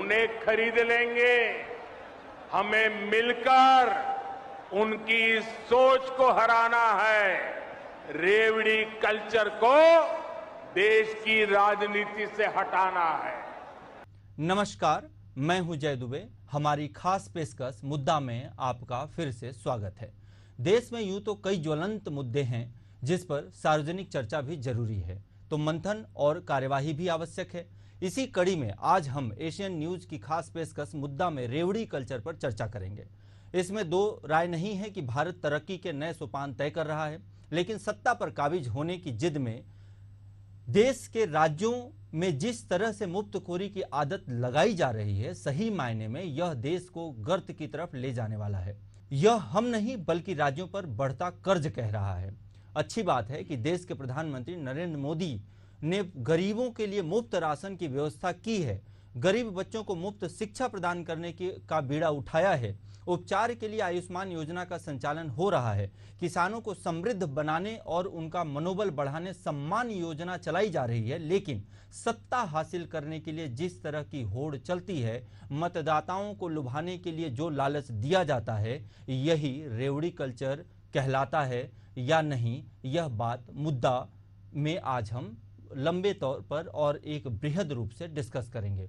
उन्हें खरीद लेंगे। हमें मिलकर उनकी सोच को हराना है। रेवड़ी कल्चर को देश की राजनीति से हटाना है। नमस्कार, मैं हूं जय दुबे। हमारी खास पेशकश मुद्दा में आपका फिर से स्वागत है। देश में यूं तो कई ज्वलंत मुद्दे हैं जिस पर सार्वजनिक चर्चा भी जरूरी है, तो मंथन और कार्यवाही भी आवश्यक है। इसी कड़ी में आज हम एशियन न्यूज की खास पेशकश मुद्दा में रेवड़ी कल्चर पर चर्चा करेंगे। इसमें दो राय नहीं है कि भारत तरक्की के नए सोपान तय कर रहा है, लेकिन सत्ता पर काबिज होने की जिद में देश के राज्यों में जिस तरह से मुफ्तखोरी की आदत लगाई जा रही है, सही मायने में यह देश को गर्त की तरफ ले जाने वाला है। यह हम नहीं बल्कि राज्यों पर बढ़ता कर्ज कह रहा है। अच्छी बात है कि देश के प्रधानमंत्री नरेंद्र मोदी ने गरीबों के लिए मुफ्त राशन की व्यवस्था की है, गरीब बच्चों को मुफ्त शिक्षा प्रदान करने का बीड़ा उठाया है, उपचार के लिए आयुष्मान योजना का संचालन हो रहा है, किसानों को समृद्ध बनाने और उनका मनोबल बढ़ाने सम्मान योजना चलाई जा रही है। लेकिन सत्ता हासिल करने के लिए जिस तरह की होड़ चलती है, मतदाताओं को लुभाने के लिए जो लालच दिया जाता है, यही रेवड़ी कल्चर कहलाता है या नहीं, यह बात मुद्दा में आज हम लंबे तौर पर और एक बृहद रूप से डिस्कस करेंगे।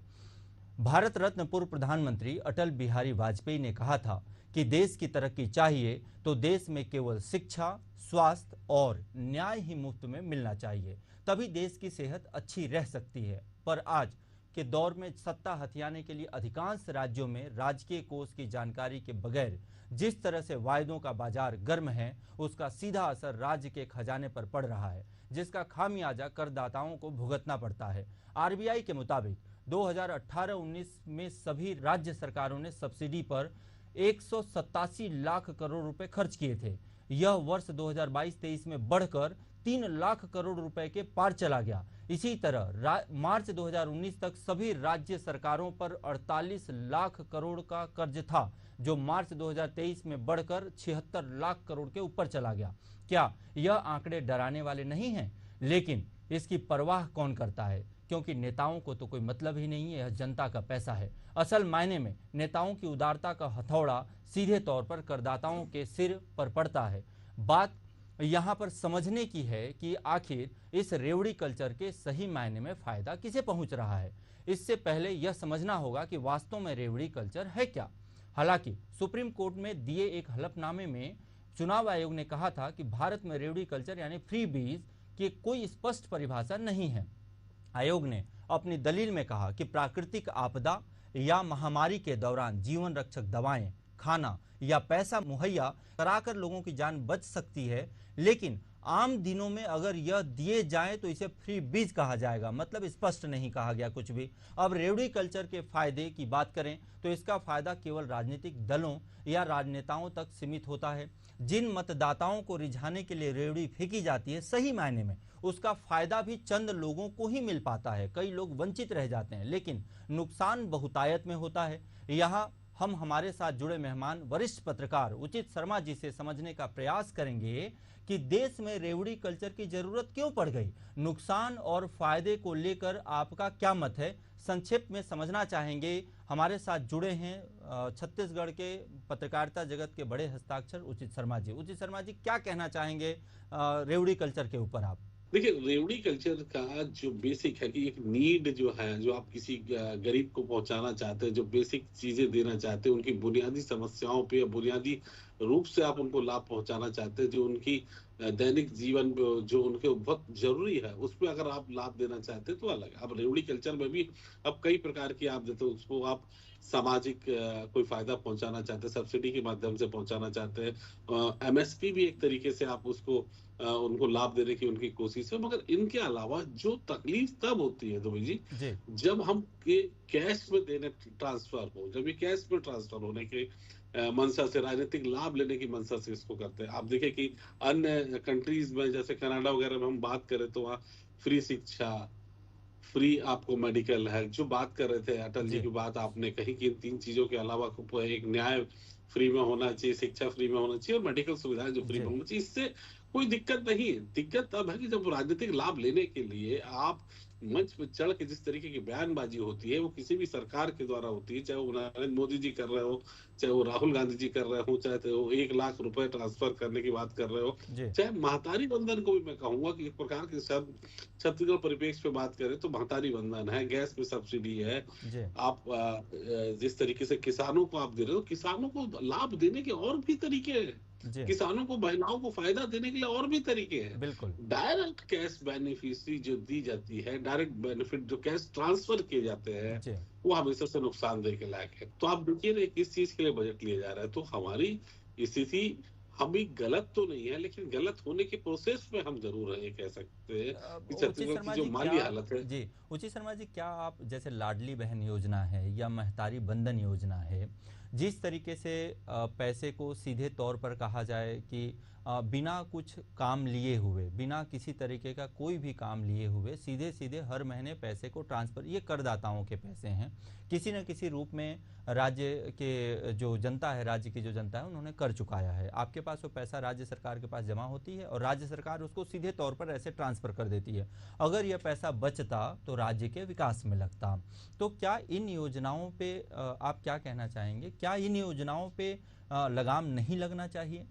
भारत रत्न पूर्व प्रधानमंत्री अटल बिहारी वाजपेयी ने कहा था कि देश की तरक्की चाहिए तो देश में केवल शिक्षा, स्वास्थ्य और न्याय ही मुफ्त में मिलना चाहिए, तभी देश की सेहत अच्छी रह सकती है। पर आज के दौर में सत्ता हथियाने के लिए अधिकांश राज्यों में राजकीय कोष की जानकारी के बगैर जिस तरह से वायदों का बाजार गर्म है, उसका सीधा असर राज्य के खजाने पर पड़ रहा है, जिसका खामियाजा करदाताओं को भुगतना पड़ता है। आरबीआई के मुताबिक 2018-19 में सभी राज्य सरकारों ने सब्सिडी पर 187 लाख करोड़ रुपए खर्च किए थे। यह वर्ष 2022-23 में बढ़कर 3 लाख करोड़ रुपए के पार चला गया। इसी तरह मार्च 2019 तक सभी राज्य सरकारों पर 48 लाख करोड़ का कर्ज था, जो मार्च 2023 में बढ़कर 76 लाख करोड़ के ऊपर चला गया। क्या यह आंकड़े डराने वाले नहीं हैं? लेकिन इसकी परवाह कौन करता है, क्योंकि नेताओं को तो कोई मतलब ही नहीं है, यह जनता का पैसा है। असल मायने में नेताओं की उदारता का हथौड़ा सीधे तौर पर करदाताओं के सिर पर पड़ता है। बात यहाँ पर समझने की है कि आखिर इस रेवड़ी कल्चर के सही मायने में फायदा किसे पहुंच रहा है। इससे पहले यह समझना होगा कि वास्तव में रेवड़ी कल्चर है क्या। हालांकि सुप्रीम कोर्ट में दिए एक हलफनामे में चुनाव आयोग ने कहा था कि भारत में रेवड़ी कल्चर यानी फ्री बीज की कोई स्पष्ट परिभाषा नहीं है। आयोग ने अपनी दलील में कहा कि प्राकृतिक आपदा या महामारी के दौरान जीवन रक्षक दवाएं, खाना या पैसा मुहैया कराकर लोगों की जान बच सकती है, लेकिन आम दिनों में अगर यह दिए जाएं तो इसे फ्री बीज कहा जाएगा। मतलब स्पष्ट नहीं कहा गया कुछ भी। अब रेवड़ी कल्चर के फायदे की बात करें तो इसका फायदा केवल राजनीतिक दलों या राजनेताओं तक सीमित होता है। जिन मतदाताओं को रिझाने के लिए रेवड़ी फेंकी जाती है, सही मायने में उसका फायदा भी चंद लोगों को ही मिल पाता है, कई लोग वंचित रह जाते हैं, लेकिन नुकसान बहुतायत में होता है। यहाँ हम हमारे साथ जुड़े मेहमान वरिष्ठ पत्रकार उचित शर्मा जी से समझने का प्रयास करेंगे कि देश में रेवड़ी कल्चर की जरूरत क्यों पड़ गई, नुकसान और फायदे को लेकर आपका क्या मत है, संक्षेप में समझना चाहेंगे। हमारे साथ जुड़े हैं छत्तीसगढ़ के पत्रकारिता जगत के बड़े हस्ताक्षर उचित शर्मा जी। उचित शर्मा जी, क्या कहना चाहेंगे रेवड़ी कल्चर के ऊपर आप? देखिए, रेवड़ी कल्चर का जो बेसिक है कि एक नीड जो है, जो आप किसी गरीब को पहुंचाना चाहते हैं, जो बेसिक चीजें देना चाहते हैं, उनकी बुनियादी समस्याओं पे या बुनियादी रूप से आप उनको लाभ पहुंचाना चाहते हैं, जो उनकी दैनिक जीवन जो उनके बहुत जरूरी है, उसमें अगर आप लाभ देना चाहते हैं तो अलग है। अब रेवड़ी कल्चर में भी अब कई प्रकार की आप देते हो, उसको आप सामाजिक कोई फायदा पहुंचाना चाहते हैं, सब्सिडी के माध्यम से पहुंचाना चाहते हैं, एमएसपी भी एक तरीके से आप उसको उनको लाभ देने की उनकी कोशिश है। मगर इनके अलावा जो तकलीफ तब होती है दुबे जी, जब हम कैश में देने ट्रांसफर हो, जब ये कैश में ट्रांसफर होने के मंशा से, राजनीतिक लाभ लेने की मंशा से इसको करते हैं। आप देखें कि अन्य कंट्रीज में जैसे कनाडा वगैरह में हम बात करें तो वहाँ फ्री शिक्षा, फ्री आपको मेडिकल है। जो बात कर रहे थे अटल जी की बात आपने कही कि इन 3 चीजों के अलावा एक न्याय फ्री में होना चाहिए, शिक्षा फ्री में होना चाहिए और मेडिकल सुविधाएं जो फ्री में होना चाहिए। इससे कोई दिक्कत नहीं है। दिक्कत तब है कि जब राजनीतिक लाभ लेने के लिए आप मंच पे चढ़ के जिस तरीके की बयानबाजी होती है वो किसी भी सरकार के द्वारा होती है, चाहे वो नरेंद्र मोदी जी कर रहे हो, चाहे वो राहुल गांधी जी कर रहे हो, चाहे वो 1 लाख रुपए ट्रांसफर करने की बात कर रहे हो, जी चाहे महतारी वंदन को भी मैं कहूंगा कि एक प्रकार के सब छत्तीसगढ़ परिप्रेक्ष्य पे बात करें तो महतारी वंदन है, गैस पे सब्सिडी है। जी आप जिस तरीके से किसानों को आप दे रहे हो, किसानों को लाभ देने के और भी तरीके हैं, जी किसानों को महिलाओं को फायदा देने के लिए और भी तरीके हैं। बिल्कुल डायरेक्ट कैश बेनिफिशियरी जो दी जाती है, डायरेक्ट बेनिफिट जो कैश ट्रांसफर किए जाते हैं, जी वो हमेशा से नुकसानदेह के लायक है। तो आप देखिए ना किस चीज के लिए बजट लिया जा रहा है। तो हमारी स्थिति हमें गलत तो नहीं है, लेकिन गलत होने के प्रोसेस में हम जरूर है, ये कह सकते हैं कि उचित छत्तीसगढ़ की शर्मा जो जी क्या माली हालत है। जी उचित शर्मा जी क्या आप जैसे लाडली बहन योजना है या महतारी बंधन योजना है, जिस तरीके से पैसे को सीधे तौर पर कहा जाए कि बिना कुछ काम लिए हुए, बिना किसी तरीके का कोई भी काम लिए हुए सीधे सीधे हर महीने पैसे को ट्रांसफर, ये करदाताओं के पैसे हैं, किसी न किसी रूप में राज्य के जो जनता है, राज्य की जो जनता है उन्होंने कर चुकाया है। आपके पास वो पैसा राज्य सरकार के पास जमा होती है और राज्य सरकार उसको सीधे तौर पर ऐसे ट्रांसफर कर देती है। अगर यह पैसा बचता तो राज्य के विकास में लगता। तो क्या इन योजनाओं पे आप क्या कहना चाहेंगे, क्या इन योजनाओं पे लगाम नहीं लगना चाहिए?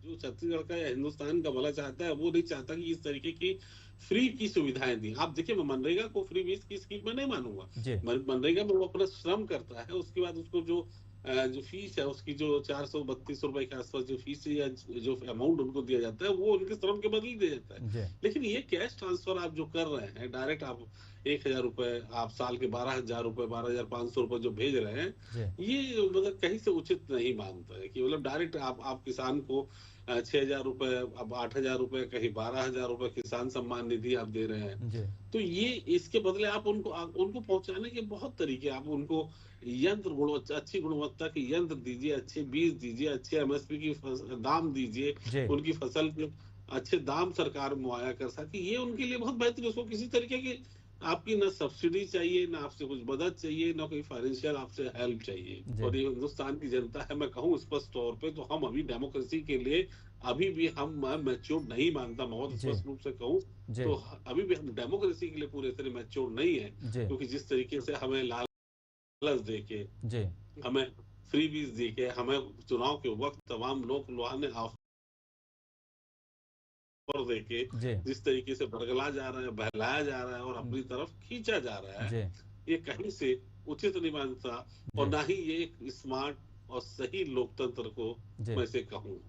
जो छत्तीसगढ़ का या हिंदुस्तान का भला चाहता है वो नहीं चाहता कि इस तरीके की फ्री की सुविधाएं दी। आप देखिए, मैं मनरेगा को फ्री बीस की स्कीम में नहीं मानूंगा। जी मनरेगा में वो अपना श्रम करता है, उसके बाद उसको जो फीस है उसकी जो 432 रुपए के आसपास जो फीस या जो अमाउंट उनको दिया जाता है वो उनके श्रम के बदले दिया जाता है। जी लेकिन ये कैश ट्रांसफर आप जो कर रहे हैं डायरेक्ट, आप 1,000 रुपए, आप साल के 12,000 रुपए, 12,500 रुपए जो भेज रहे हैं, जी ये मतलब कहीं से उचित नहीं मानता है कि मतलब डायरेक्ट आप किसान को 6,000 रुपए, अब 8,000 रुपए, कहीं 12,000 रुपए किसान सम्मान निधि आप दे रहे हैं। जी तो ये इसके बदले आप उनको पहुंचाने के बहुत तरीके, आप उनको अच्छी गुणवत्ता के यंत्र दीजिए, अच्छे बीज दीजिए, अच्छे एमएसपी की दाम दीजिए, जी उनकी फसल के अच्छे दाम सरकार मुहैया कर सके, ये उनके लिए बहुत बेहतर है। उसको किसी तरीके की आपकी ना सब्सिडी चाहिए, ना आपसे कुछ मदद चाहिए, ना कोई फाइनेंशियल आपसे हेल्प चाहिए। जी और ये हिंदुस्तान की जनता है, मैं कहूँ स्पष्ट तौर पे, तो हम अभी डेमोक्रेसी के लिए अभी भी हम मैच्योर नहीं मानता, मैं बहुत जी स्पष्ट रूप से कहूँ जी तो अभी भी हम डेमोक्रेसी के लिए पूरे तरह मैच्योर नहीं है। जी क्योंकि जिस तरीके से हमें लालच देके, जी हमें फ्री बीज देके, हमें चुनाव के वक्त तमाम लोग लुभाने ऑफर देके जी जिस तरीके से बरगला जा रहा है, बहलाया जा रहा है और अपनी तरफ खींचा जा रहा है, जी ये कहीं से उचित नहीं मानता। और जी ना ही ये एक स्मार्ट और सही लोकतंत्र को जी मैं से कहूँ।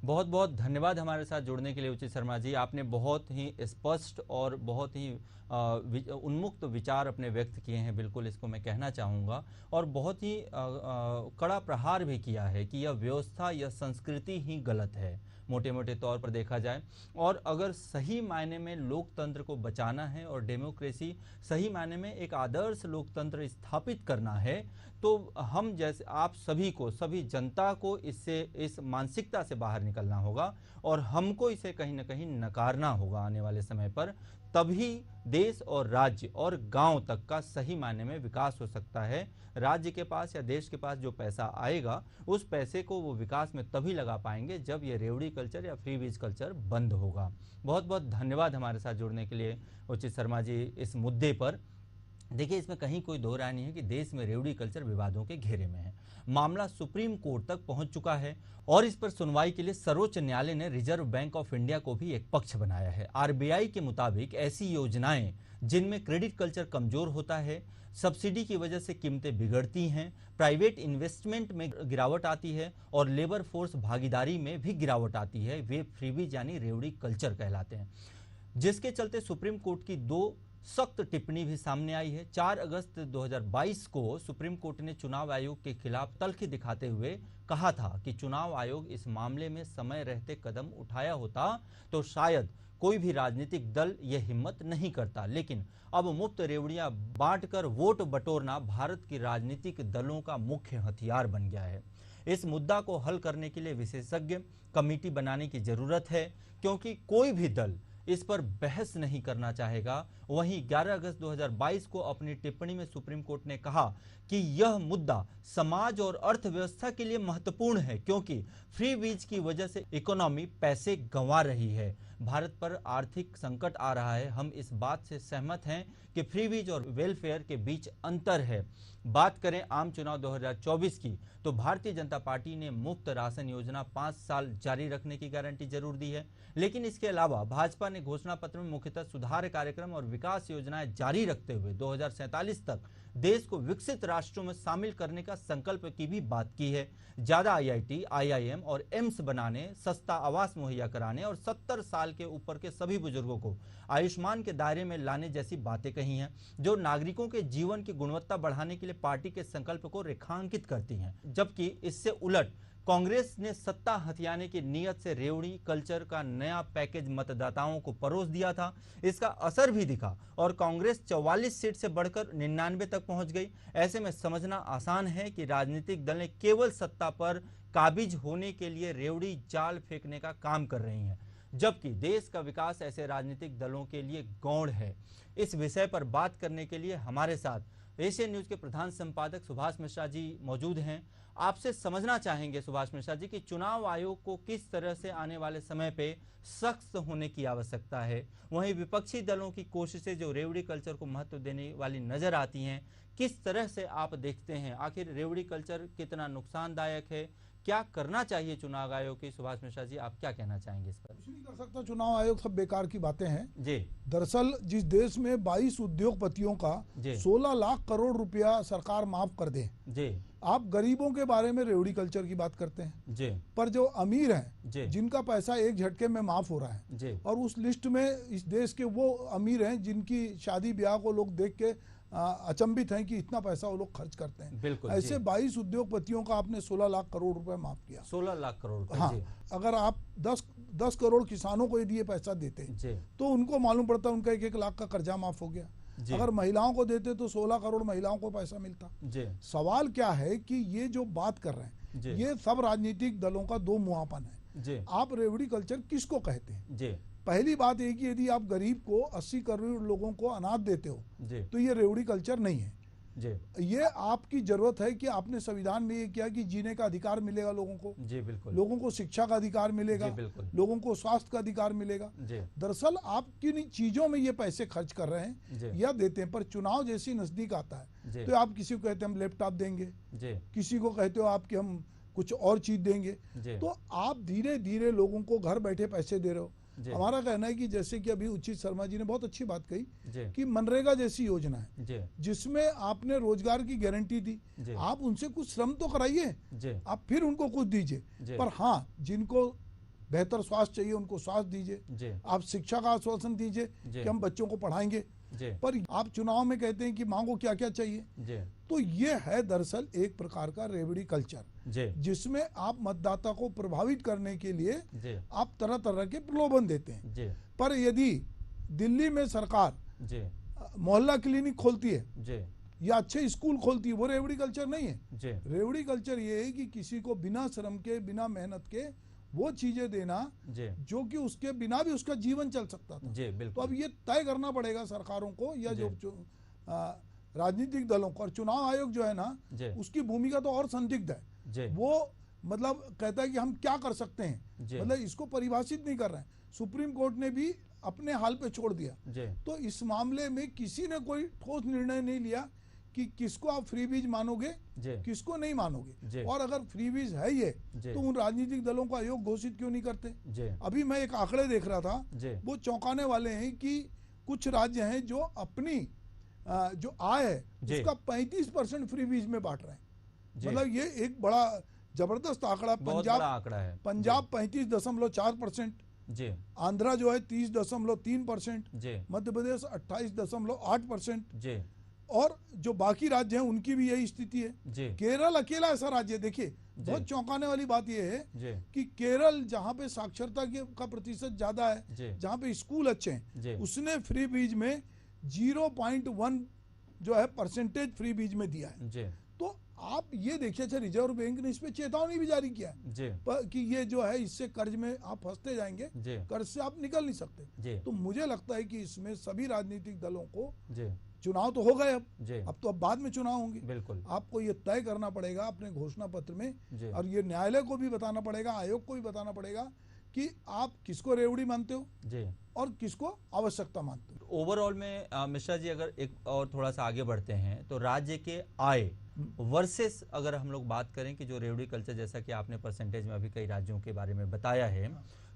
बहुत बहुत धन्यवाद हमारे साथ जुड़ने के लिए उचित शर्मा जी। आपने बहुत ही स्पष्ट और बहुत ही उन्मुक्त विचार अपने व्यक्त किए हैं, बिल्कुल इसको मैं कहना चाहूँगा। और बहुत ही कड़ा प्रहार भी किया है कि यह व्यवस्था, यह संस्कृति ही गलत है मोटे मोटे तौर पर देखा जाए। और अगर सही मायने में लोकतंत्र को बचाना है और डेमोक्रेसी सही मायने में एक आदर्श लोकतंत्र स्थापित करना है, तो हम जैसे आप सभी को, सभी जनता को इससे, इस मानसिकता से बाहर निकलना होगा और हमको इसे कहीं ना कहीं नकारना होगा आने वाले समय पर। तभी देश और राज्य और गांव तक का सही मायने में विकास हो सकता है। राज्य के पास या देश के पास जो पैसा आएगा, उस पैसे को वो विकास में तभी लगा पाएंगे जब ये रेवड़ी कल्चर या फ्री बीज कल्चर बंद होगा। बहुत बहुत धन्यवाद हमारे साथ जुड़ने के लिए उचित शर्मा जी इस मुद्दे पर। देखिए, इसमें कहीं कोई दो राय नहीं है कि देश में रेवड़ी कल्चर विवादों के घेरे में है। मामला सुप्रीम कोर्ट तक पहुंच चुका है और इस पर सुनवाई के लिए सर्वोच्च न्यायालय ने रिजर्व बैंक ऑफ इंडिया को भी एक पक्ष बनाया है। आरबीआई के मुताबिक ऐसी योजनाएं जिनमें क्रेडिट कल्चर कमजोर होता है, सब्सिडी की वजह से कीमतें बिगड़ती हैं, प्राइवेट इन्वेस्टमेंट में गिरावट आती है और लेबर फोर्स भागीदारी में भी गिरावट आती है, वे फ्रीबीज यानी रेवड़ी कल्चर कहलाते हैं। जिसके चलते सुप्रीम कोर्ट की दो सख्त टिप्पणी भी सामने आई है। 4 अगस्त 2022 को सुप्रीम कोर्ट ने चुनाव आयोग के खिलाफ तल्खी दिखाते हुए कहा था कि चुनाव आयोग इस मामले में समय रहते कदम उठाया होता तो शायद कोई भी राजनीतिक दल यह हिम्मत नहीं करता। लेकिन अब मुफ्त रेवड़ियां बांटकर वोट बटोरना भारत की राजनीतिक दलों का मुख्य हथियार बन गया है। इस मुद्दा को हल करने के लिए विशेषज्ञ कमेटी बनाने की जरूरत है, क्योंकि कोई भी दल इस पर बहस नहीं करना चाहेगा वहीं 11 अगस्त 2022 को अपनी टिप्पणी में सुप्रीम कोर्ट ने कहा कि यह मुद्दा समाज और अर्थव्यवस्था के लिए महत्वपूर्ण है, क्योंकि फ्री वीज की वजह से इकोनॉमी पैसे गंवा रही है। भारत पर आर्थिक संकट आ रहा है। हम इस बात से सहमत हैं कि फ्री वीज और वेलफेयर के बीच अंतर है। बात करें आम चुनाव 2024 की, तो भारतीय जनता पार्टी ने मुफ्त राशन योजना 5 साल जारी रखने की गारंटी जरूर दी है, लेकिन इसके अलावा भाजपा ने घोषणा पत्र में मुख्यतः सुधार कार्यक्रम और विकास योजनाएं जारी रखते हुए 2047 तक देश को विकसित राष्ट्रों में शामिल करने का संकल्प की भी बात की है। ज्यादा आईआईटी, आईआईएम और एम्स बनाने, सस्ता आवास मुहैया कराने और 70 साल के ऊपर के सभी बुजुर्गों को आयुष्मान के दायरे में लाने जैसी बातें कही हैं, जो नागरिकों के जीवन की गुणवत्ता बढ़ाने के लिए पार्टी के संकल्प को रेखांकित करती हैं। जबकि इससे उलट कांग्रेस ने सत्ता हथियाने की नीयत से रेवड़ी कल्चर का नया पैकेज मतदाताओं को परोस दिया था। इसका असर भी दिखा और कांग्रेस 44 सीट से बढ़कर 99 तक पहुंच गई। ऐसे में समझना आसान है कि राजनीतिक दल ने केवल सत्ता पर काबिज होने के लिए रेवड़ी जाल फेंकने का काम कर रही हैं, जबकि देश का विकास ऐसे राजनीतिक दलों के लिए गौण है। इस विषय पर बात करने के लिए हमारे साथ एशियन न्यूज के प्रधान संपादक सुभाष मिश्रा जी मौजूद हैं। आपसे समझना चाहेंगे सुभाष मिश्रा जी कि चुनाव आयोग को किस तरह से आने वाले समय पे सख्त होने की आवश्यकता है, वहीं विपक्षी दलों की कोशिशें जो रेवड़ी कल्चर को महत्व देने वाली नजर आती हैं, किस तरह से आप देखते हैं? आखिर रेवड़ी कल्चर कितना नुकसानदायक है, क्या करना चाहिए चुनाव आयोग की? सुभाष मिश्रा जी, आप क्या कहना चाहेंगे इस पर? कुछ नहीं कर सकता चुनाव आयोग, सब बेकार की बातें हैं जी। दरअसल जिस देश में 22 उद्योगपतियों का 16 लाख करोड़ रुपया सरकार माफ कर दे जी, आप गरीबों के बारे में रेवड़ी कल्चर की बात करते हैं जी, पर जो अमीर हैं जिनका पैसा एक झटके में माफ हो रहा है जी, और उस लिस्ट में इस देश के वो अमीर हैं जिनकी शादी ब्याह को लोग देख के अचंभित हैं कि इतना पैसा वो लोग खर्च करते हैं। बिल्कुल ऐसे 22 उद्योगपतियों का आपने 16 लाख करोड़ रुपए माफ किया। 16 लाख करोड़ हाँ, अगर आप 10 करोड़ किसानों को यदि ये पैसा देते तो उनको मालूम पड़ता उनका 1-1 लाख का कर्जा माफ हो गया। अगर महिलाओं को देते तो 16 करोड़ महिलाओं को पैसा मिलता। सवाल क्या है कि ये जो बात कर रहे हैं ये सब राजनीतिक दलों का दो मुहापन है। आप रेवड़ी कल्चर किसको कहते हैं? पहली बात है कि यदि आप गरीब को 80 करोड़ लोगों को अनाज देते हो तो ये रेवड़ी कल्चर नहीं है जी। ये आपकी जरूरत है कि आपने संविधान में ये किया कि जीने का अधिकार मिलेगा लोगों को जी, बिल्कुल। लोगों को शिक्षा का अधिकार मिलेगा, लोगों को स्वास्थ्य का अधिकार मिलेगा। दरअसल आप किन चीजों में ये पैसे खर्च कर रहे हैं या देते हैं, पर चुनाव जैसी नजदीक आता है तो आप किसी को कहते हैं हम लैपटॉप देंगे, किसी को कहते हो आपके हम कुछ और चीज देंगे, तो आप धीरे धीरे लोगों को घर बैठे पैसे दे रहे हो। हमारा कहना है कि जैसे कि अभी उचित शर्मा जी ने बहुत अच्छी बात कही कि मनरेगा जैसी योजना है जिसमें आपने रोजगार की गारंटी दी, आप उनसे कुछ श्रम तो कराइए, आप फिर उनको कुछ दीजिए, पर हाँ जिनको बेहतर स्वास्थ्य चाहिए उनको स्वास्थ्य दीजिए, आप शिक्षा का आश्वासन दीजिए कि हम बच्चों को पढ़ाएंगे, पर आप चुनाव में कहते हैं कि मांगो क्या क्या चाहिए। तो ये है दरअसल एक प्रकार का रेवड़ी कल्चर जिसमें आप मतदाता को प्रभावित करने के लिए आप तरह तरह के प्रलोभन देते हैं। पर यदि दिल्ली में सरकार मोहल्ला क्लिनिक खोलती है या अच्छे स्कूल खोलती है, वो रेवड़ी कल्चर नहीं है। रेवड़ी कल्चर ये है कि किसी को बिना श्रम के बिना मेहनत के वो चीजें देना जो कि उसके बिना भी उसका जीवन चल सकता था। तो अब ये तय करना पड़ेगा सरकारों को या जो राजनीतिक दलों को, और चुनाव आयोग जो है ना उसकी भूमिका तो और संदिग्ध है। वो मतलब कहता है कि हम क्या कर सकते हैं, मतलब इसको परिभाषित नहीं कर रहे हैं। सुप्रीम कोर्ट ने भी अपने हाल पे छोड़ दिया। तो इस मामले में किसी ने कोई ठोस निर्णय नहीं लिया कि किसको आप फ्री बीज मानोगे किसको नहीं मानोगे, और अगर फ्री बीज है ये तो उन राजनीतिक दलों का आयोग घोषित क्यों नहीं करते। अभी मैं एक आंकड़े देख रहा था, वो चौंकाने वाले हैं कि कुछ राज्य हैं जो अपनी जो आय है उसका 35% फ्री बीज में बांट रहे हैं। मतलब ये एक बड़ा जबरदस्त आंकड़ा। पंजाब 35.4%, आंध्रा जो है 30.3%, मध्य प्रदेश 28.8%, और जो बाकी राज्य हैं उनकी भी यही स्थिति है। केरल अकेला ऐसा राज्य है, देखिए बहुत चौंकाने वाली बात यह है कि केरल जहां पे साक्षरता का प्रतिशत ज्यादा है, जहां पे स्कूल अच्छे हैं, उसने फ्री बीज में 0.1 जो है परसेंटेज फ्री बीज में दिया है। तो आप ये देखिए, अच्छा रिजर्व बैंक ने इस पे चेतावनी भी जारी किया है कि ये जो है इससे कर्ज में आप फंसते जाएंगे, कर्ज से आप निकल नहीं सकते। तो मुझे लगता है कि इसमें सभी राजनीतिक दलों को, चुनाव तो हो गए अब तो अब बाद में चुनाव होंगे, बिल्कुल आपको ये तय करना पड़ेगा अपने घोषणा पत्र में, और ये न्यायालय को भी बताना पड़ेगा, आयोग को भी बताना पड़ेगा कि आप किसको रेवड़ी मानते हो और किसको आवश्यकता मानते हो। ओवरऑल में मिश्रा जी अगर एक और थोड़ा सा आगे बढ़ते हैं तो राज्य के आय वर्सेस अगर हम लोग बात करें कि जो रेवड़ी कल्चर, जैसा कि आपने परसेंटेज में अभी कई राज्यों के बारे में बताया है,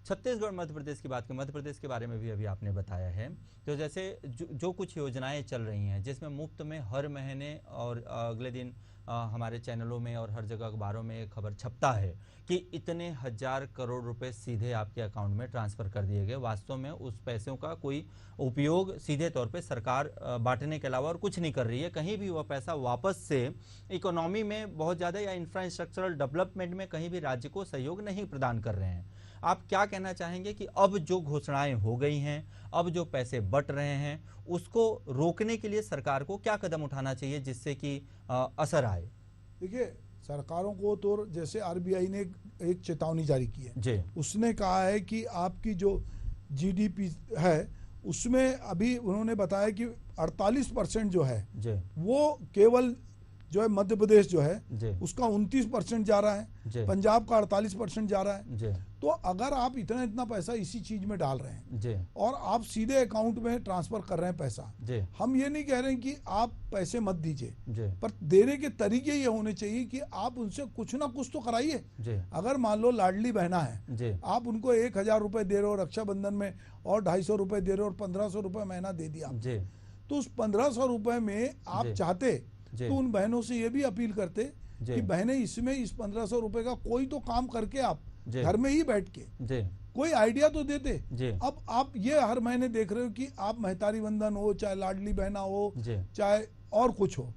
छत्तीसगढ़ मध्य प्रदेश की बात करें, मध्य प्रदेश के बारे में भी अभी आपने बताया है, तो जैसे जो कुछ योजनाएं चल रही हैं जिसमें मुफ्त में हर महीने और अगले दिन हमारे चैनलों में और हर जगह अखबारों में खबर छपता है कि इतने 1000 करोड़ रुपए सीधे आपके अकाउंट में ट्रांसफर कर दिए गए। वास्तव में उस पैसों का कोई उपयोग सीधे तौर पे सरकार बांटने के अलावा और कुछ नहीं कर रही है। कहीं भी वह पैसा वापस से इकोनॉमी में बहुत ज़्यादा या इंफ्रास्ट्रक्चरल डेवलपमेंट में कहीं भी राज्य को सहयोग नहीं प्रदान कर रहे हैं। आप क्या कहना चाहेंगे कि अब जो घोषणाएं हो गई हैं, अब जो पैसे बट रहे हैं, उसको रोकने के लिए सरकार को क्या कदम उठाना चाहिए जिससे कि असर आए? देखिए, सरकारों को तो जैसे आरबीआई ने एक चेतावनी जारी की है, उसने कहा है कि आपकी जो जीडीपी है उसमें अभी उन्होंने बताया कि 48% जो है वो केवल जो है मध्य प्रदेश जो है उसका 29% जा रहा है, पंजाब का 48% जा रहा है। तो अगर आप इतना पैसा इसी चीज में डाल रहे हैं और आप सीधे अकाउंट में ट्रांसफर कर रहे हैं पैसा, हम ये नहीं कह रहे हैं कि आप पैसे मत दीजिए, पर देने के तरीके ये होने चाहिए कि आप उनसे कुछ ना कुछ तो कराइए। अगर मान लो लाडली बहना है, आप उनको 1000 रुपए दे रहे हो रक्षाबंधन में और 250 रुपए दे रहे हो और 1500 रुपए महीना दे दिया, तो उस 1500 रुपए में आप चाहते तो उन बहनों से ये भी अपील करते कि बहनें इसमें इस 1500 रुपए का कोई तो काम करके आप घर में ही बैठ के कोई आइडिया तो देते। अब आप ये हर महीने देख रहे हो कि आप महतारी बंधन हो, चाहे लाडली बहना हो, चाहे और कुछ हो,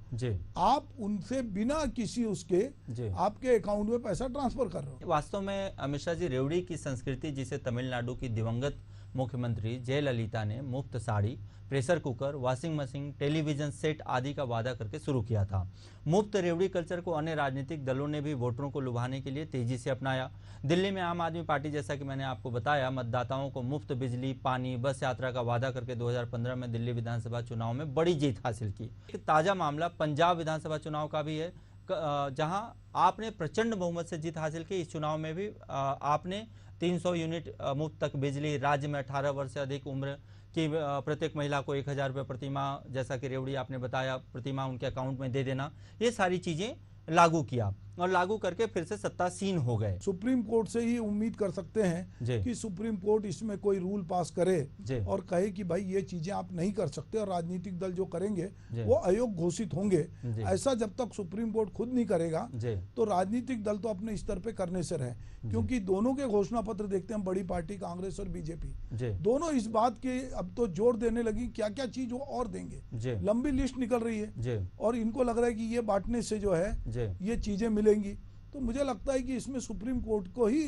आप उनसे बिना किसी उसके आपके अकाउंट में पैसा ट्रांसफर कर रहे हो। वास्तव में मिश्रा जी, रेवड़ी की संस्कृति जिसे तमिलनाडु की दिवंगत मुख्यमंत्री जयललिता ने मुफ्त sari, pressure cooker, washing machine, television set आदि का वादा करके शुरू किया था। मुफ्त रेवड़ी कल्चर को अन्य राजनीतिक दलों ने भी वोटरों को लुभाने के लिए तेजी से अपनाया। दिल्ली में आम आदमी पार्टी, जैसा कि मैंने आपको बताया, मतदाताओं को मुफ्त बिजली, पानी, बस यात्रा का वादा करके 2015 में दिल्ली विधानसभा चुनाव में बड़ी जीत हासिल की। एक ताजा मामला पंजाब विधानसभा चुनाव का भी है, जहां आपने प्रचंड बहुमत से जीत हासिल की। इस चुनाव में भी आपने 300 यूनिट मुफ्त तक बिजली, राज्य में 18 वर्ष से अधिक उम्र कि प्रत्येक महिला को 1000 रुपये प्रतिमाह, जैसा कि रेवड़ी आपने बताया, प्रतिमाह उनके अकाउंट में दे देना, ये सारी चीजें लागू किया और लागू करके फिर से सत्तासीन हो गए। सुप्रीम कोर्ट से ही उम्मीद कर सकते हैं कि सुप्रीम कोर्ट इसमें कोई रूल पास करे और कहे कि भाई ये चीजें आप नहीं कर सकते और राजनीतिक दल जो करेंगे वो अयोग्य घोषित होंगे। ऐसा जब तक सुप्रीम कोर्ट खुद नहीं करेगा तो राजनीतिक दल तो अपने स्तर पे करने से रहे, क्योंकि दोनों के घोषणा पत्र देखते हैं, बड़ी पार्टी कांग्रेस और बीजेपी दोनों इस बात के अब तो जोर देने लगी क्या क्या चीज वो और देंगे। लंबी लिस्ट निकल रही है और इनको लग रहा है कि ये बांटने से जो है ये चीजें मिलेंगी। तो मुझे लगता है कि इसमें सुप्रीम कोर्ट को ही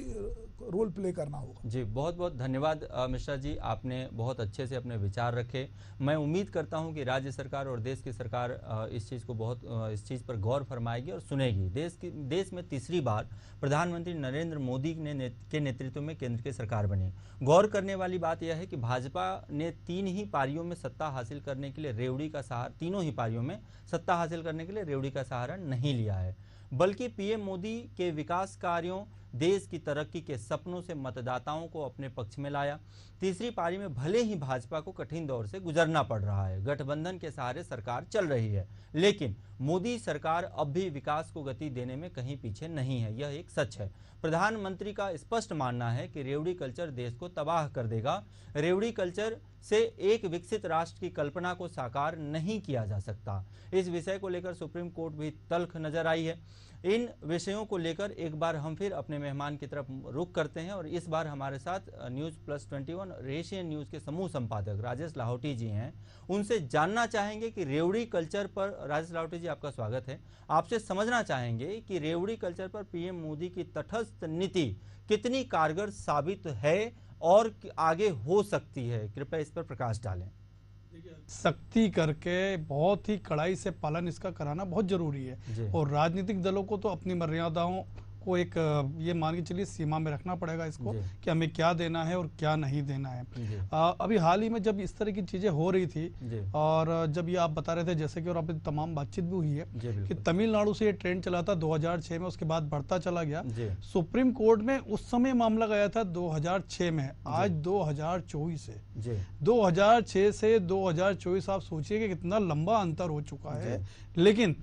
रोल प्ले करना होगा। जी, बहुत बहुत धन्यवाद मिश्रा जी, आपने बहुत अच्छे से अपने विचार रखे। मैं उम्मीद करता हूं कि राज्य सरकार और देश की सरकार इस चीज़ पर गौर फरमाएगी और सुनेगी। देश में तीसरी बार प्रधानमंत्री नरेंद्र मोदी के नेतृत्व में केंद्र की सरकार बनी। गौर करने वाली बात यह है कि भाजपा ने 3 ही पारियों में सत्ता हासिल करने के लिए रेवड़ी का सहारा, तीनों ही पारियों में सत्ता हासिल करने के लिए रेवड़ी का सहारा नहीं लिया है, बल्कि पीएम मोदी के विकास कार्यों, देश की तरक्की के सपनों से मतदाताओं को अपने पक्ष में लाया। तीसरी पारी में भले ही भाजपा को कठिन दौर से गुजरना पड़ रहा है, गठबंधन के सहारे सरकार चल रही है, लेकिन मोदी सरकार अब भी विकास को गति देने में कहीं पीछे नहीं है, यह एक सच है। प्रधानमंत्री का स्पष्ट मानना है कि रेवड़ी कल्चर देश को तबाह कर देगा। रेवड़ी कल्चर से एक विकसित राष्ट्र की कल्पना को साकार नहीं किया जा सकता। इस विषय को लेकर सुप्रीम कोर्ट भी तल्ख नजर आई है। इन विषयों को लेकर एक बार हम फिर अपने मेहमान की तरफ रुख करते हैं और इस बार हमारे साथ News+21 और एशियन न्यूज़ के समूह संपादक राजेश लाहौटी जी हैं। उनसे जानना चाहेंगे कि रेवड़ी कल्चर पर, राजेश लाहौटी जी आपका स्वागत है, आपसे समझना चाहेंगे कि रेवड़ी कल्चर पर पीएम मोदी की तटस्थ नीति कितनी कारगर साबित है और आगे हो सकती है। कृपया इस पर प्रकाश डालें। सख्ती करके बहुत ही कड़ाई से पालन इसका कराना बहुत जरूरी है। और राजनीतिक दलों को तो अपनी मर्यादाओं को एक ये मान के चलिए सीमा में रखना पड़ेगा इसको कि हमें क्या देना है और क्या नहीं देना है। अभी हाल ही में जब इस तरह की चीजें हो रही थी और जब ये आप बता रहे थे जैसे कि और आप तमाम बातचीत भी हुई है कि तमिलनाडु से ये ट्रेंड चला था 2006 में, उसके बाद बढ़ता चला गया। सुप्रीम कोर्ट में उस समय मामला गया था 2006 में, आज 2024 है। 2006 से 2024 आप सोचिए कि कितना लंबा अंतर हो चुका है। लेकिन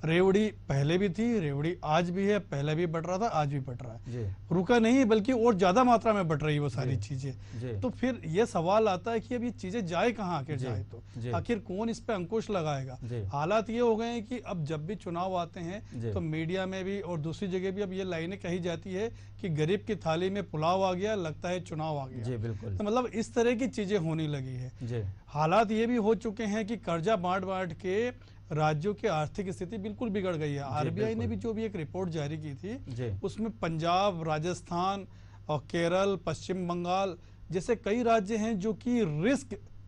रेवड़ी पहले भी थी, रेवड़ी आज भी है, पहले भी बढ़ रहा था, आज भी बढ़ रहा है, रुका नहीं बल्कि और ज्यादा मात्रा में बढ़ रही है वो सारी चीजें। तो फिर ये सवाल आता है कि अब ये चीजें जाए कहाँ, आखिर जाए तो आखिर कौन इस पे अंकुश लगाएगा। हालात ये हो गए हैं कि अब जब भी चुनाव आते हैं तो मीडिया में भी और दूसरी जगह भी अब ये लाइनें कही जाती है कि गरीब की थाली में पुलाव आ गया, लगता है चुनाव आ गया। तो मतलब इस तरह की चीजें होने लगी है। हालात ये भी हो चुके हैं कि कर्जा बांट बांट के राज्यों की आर्थिक स्थिति बिल्कुल बिगड़ गई है। आरबीआई ने भी जो भी एक रिपोर्ट जारी की थी उसमें पंजाब, राजस्थान और केरल, पश्चिम बंगाल जैसे कई राज्य हैं जो कि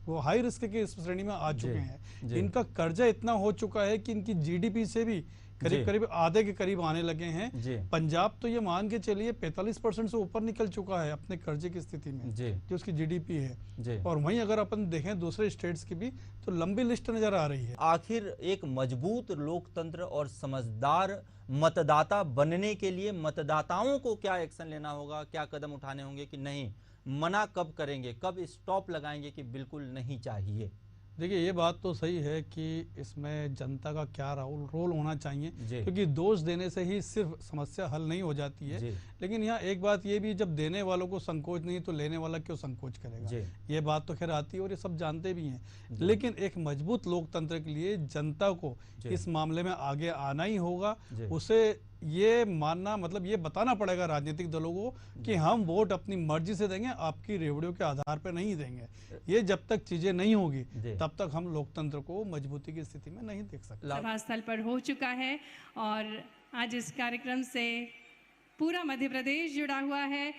वो हाई रिस्क की श्रेणी में आ चुके हैं। इनका कर्जा इतना हो चुका है कि इनकी जीडीपी से भी करीब करीब आधे के करीब आने लगे हैं। पंजाब तो ये मान के चलिए 45% से ऊपर निकल चुका है अपने कर्जे की स्थिति में जो उसकी जीडीपी है। और वहीं अगर अपन देखें दूसरे स्टेट्स की भी तो लंबी लिस्ट नजर आ रही है। आखिर एक मजबूत लोकतंत्र और समझदार मतदाता बनने के लिए मतदाताओं को क्या एक्शन लेना होगा, क्या कदम उठाने होंगे कि नहीं, मना कब करेंगे, कब स्टॉप लगाएंगे कि बिल्कुल नहीं चाहिए? देखिए ये बात तो सही है कि इसमें जनता का क्या रोल होना चाहिए, क्योंकि दोष देने से ही सिर्फ समस्या हल नहीं हो जाती है। लेकिन यहाँ एक बात ये भी, जब देने वालों को संकोच नहीं तो लेने वाला क्यों संकोच करेगा, ये बात तो खैर आती है और ये सब जानते भी हैं। लेकिन एक मजबूत लोकतंत्र के लिए जनता को इस मामले में आगे आना ही होगा। उसे ये मानना मतलब ये बताना पड़ेगा राजनीतिक दलों को कि हम वोट अपनी मर्जी से देंगे, आपकी रेवड़ियों के आधार पर नहीं देंगे। ये जब तक चीजें नहीं होगी तब तक हम लोकतंत्र को मजबूती की स्थिति में नहीं देख सकते। सभा स्थल पर हो चुका है और आज इस कार्यक्रम से पूरा मध्य प्रदेश जुड़ा हुआ है।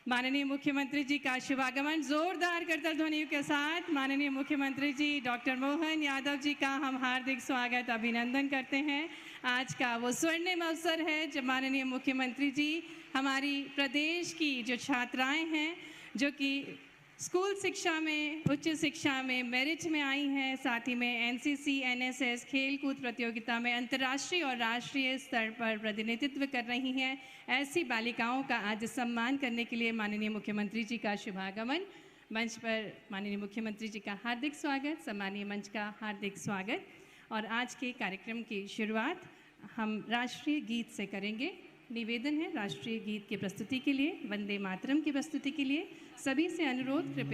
माननीय मुख्यमंत्री जी का शुभागमन जोरदार करताल ध्वनियों के साथ माननीय मुख्यमंत्री जी डॉक्टर मोहन यादव जी का हम हार्दिक स्वागत अभिनंदन करते हैं। आज का वो स्वर्णिम अवसर है जब माननीय मुख्यमंत्री जी हमारी प्रदेश की जो छात्राएं हैं जो कि स्कूल शिक्षा में, उच्च शिक्षा में मेरिट में आई हैं, साथ ही में एनसीसी, एनएसएस, खेलकूद प्रतियोगिता में अंतर्राष्ट्रीय और राष्ट्रीय स्तर पर प्रतिनिधित्व कर रही हैं, ऐसी बालिकाओं का आज सम्मान करने के लिए माननीय मुख्यमंत्री जी का शुभागमन। मंच पर माननीय मुख्यमंत्री जी का हार्दिक स्वागत, सम्मानीय मंच का हार्दिक स्वागत। और आज के कार्यक्रम की शुरुआत हम राष्ट्रीय गीत से करेंगे। निवेदन है राष्ट्रीय गीत की प्रस्तुति के लिए, वंदे मातरम की प्रस्तुति के लिए सभी से अनुरोध, कृपया